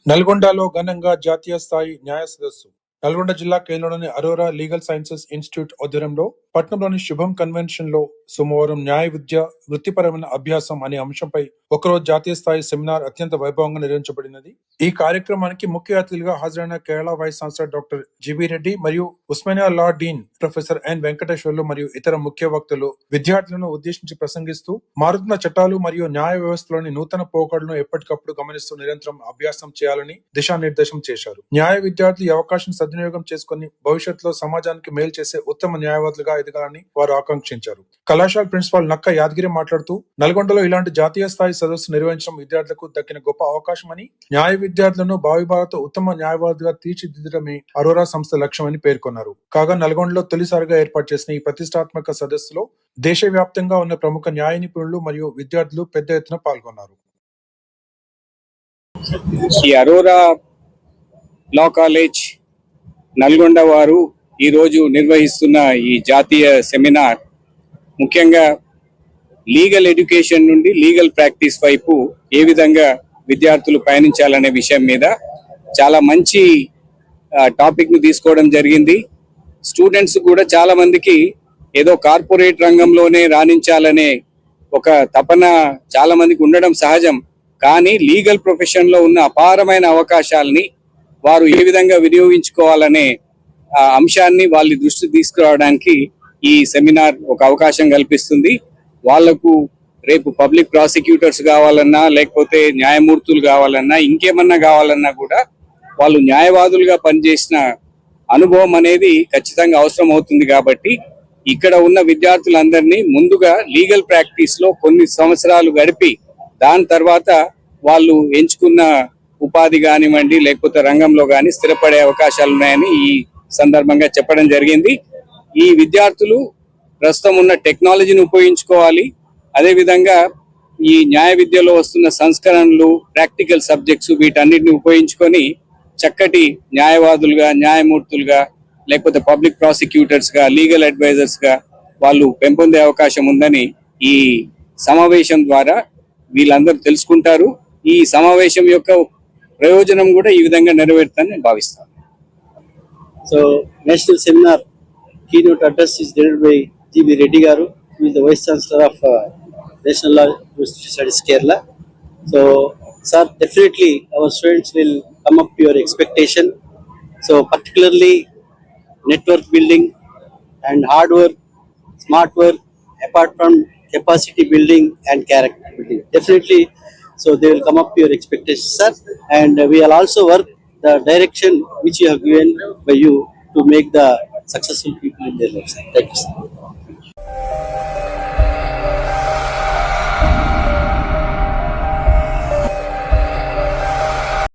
నల్గొండలో ఘనంగా జాతీయ స్థాయి న్యాయ సదస్సు. నల్గొండ జిల్లా కేంద్రంలోని అరోరా లీగల్ సైన్సెస్ ఇన్స్టిట్యూట్ ఆధ్వర్యంలో పట్నంలోని శుభం కన్వెన్షన్ లో సోమవారం న్యాయ విద్య వృత్తిపరమైన అభ్యాసం అనే అంశంపై ఒకరోజు జాతీయ స్థాయి సెమినార్ అత్యంత వైభవంగా నిర్వహించబడినది. ఈ కార్యక్రమానికి ముఖ్య అతిథులుగా హాజరైన Kerala vice chancellor doctor GB Reddy మరియు Osmania law dean professor N Venkateswarlu మరియు ఇతర ముఖ్య వక్తలు విద్యార్థులను ఉద్దేశించి ప్రసంగిస్తూ మారుతున్న చట్టాలు మరియు న్యాయ వ్యవస్థలోని నూతన పోకడలను ఎప్పటికప్పుడు గమనిస్తూ నిరంతరం అభ్యాసం చేయాలని దిశానిర్దేశం చేశారు. న్యాయ విద్యార్థులు ఈ అవకాశం సద్వినియోగం చేసుకుని భవిష్యత్తులో సమాజానికి మేలు చేసే ఉత్తమ న్యాయవాదులుగా ఎదగాలని వారు ఆకాంక్షించారు. కళాశాల ప్రిన్సిపాల్ నక్క యాదగిరి మాట్లాడుతూ నల్గొండలో ఇలాంటి జాతీయ స్థాయి సదస్సు నిర్వహించడం విద్యార్థులకు దక్కిన గొప్ప అవకాశమని, న్యాయ విద్యార్థులను భావి భారత ఉత్తమ న్యాయవాదులుగా తీర్చిదిద్దడమే అరోరా సంస్థ లక్ష్యమని పేర్కొన్నారు. కాగా నల్గొండలో తొలిసారిగా ఏర్పాటు చేసిన ఈ ప్రతిష్టాత్మక సదస్సులో దేశవ్యాప్తంగా ఉన్న ప్రముఖ న్యాయ నిపుణులు మరియు విద్యార్థులు పెద్ద ఎత్తున పాల్గొన్నారు. ఈ అరోరా లా కాలేజ్ నల్గొండ వారు ఈరోజు నిర్వహిస్తున్న ఈ జాతీయ సెమినార్ ముఖ్యంగా లీగల్ ఎడ్యుకేషన్ నుండి లీగల్ ప్రాక్టీస్ వైపు ఏ విధంగా విద్యార్థులు పయనించాలనే విషయం మీద చాలా మంచి టాపిక్ ను తీసుకోవడం జరిగింది. స్టూడెంట్స్ కూడా చాలా మందికి ఏదో కార్పొరేట్ రంగంలోనే రాణించాలనే ఒక తపన చాలా మందికి ఉండడం సహజం. కానీ లీగల్ ప్రొఫెషన్ లో ఉన్న అపారమైన అవకాశాలని వారు ఏ విధంగా వినియోగించుకోవాలనే అంశాన్ని వాళ్ళ దృష్టి తీసుకురావడానికి ఈ సెమినార్ ఒక అవకాశం కల్పిస్తుంది. వాళ్లకు రేపు పబ్లిక్ ప్రాసిక్యూటర్స్ కావాలన్నా, లేకపోతే న్యాయమూర్తులు కావాలన్నా, ఇంకేమన్నా కావాలన్నా కూడా వాళ్ళు న్యాయవాదులుగా పనిచేసిన అనుభవం అనేది ఖచ్చితంగా అవసరం అవుతుంది. కాబట్టి ఇక్కడ ఉన్న విద్యార్థులందరినీ ముందుగా లీగల్ ప్రాక్టీస్ లో కొన్ని సంవత్సరాలు గడిపి దాని తర్వాత వాళ్ళు ఎంచుకున్న ఉపాధి కానివ్వండి, లేకపోతే రంగంలో కానీ స్థిరపడే అవకాశాలు ఉన్నాయని ఈ సందర్భంగా చెప్పడం జరిగింది. ఈ విద్యార్థులు ప్రస్తుతం ఉన్న టెక్నాలజీని ఉపయోగించుకోవాలి. అదేవిధంగా ఈ న్యాయ విద్యలో వస్తున్న సంస్కరణలు, ప్రాక్టికల్ సబ్జెక్ట్స్ వీటన్నిటిని ఉపయోగించుకొని చక్కటి న్యాయవాదులుగా, న్యాయమూర్తులుగా, లేకపోతే పబ్లిక్ ప్రాసిక్యూటర్స్ గా, లీగల్ అడ్వైజర్స్ గా వాళ్ళు పెంపొందే అవకాశం ఉందని ఈ సమావేశం ద్వారా వీళ్ళందరూ తెలుసుకుంటారు. ఈ సమావేశం యొక్క ప్రయోజనం కూడా ఈ విధంగా నెరవేరుతుందని నేను భావిస్తాను. So, national seminar keynote address is delivered by G.B. Reddy Garu, who is the Vice Chancellor of National Law University Studies, Kerala. So, sir, definitely our students will come up to your expectation. So, particularly network building and hard work, smart work, apart from capacity building and character building. Definitely, so they will come up to your expectations, sir. And we will also work the direction which you have given by you to make the successful people in their lives. Thank you, sir.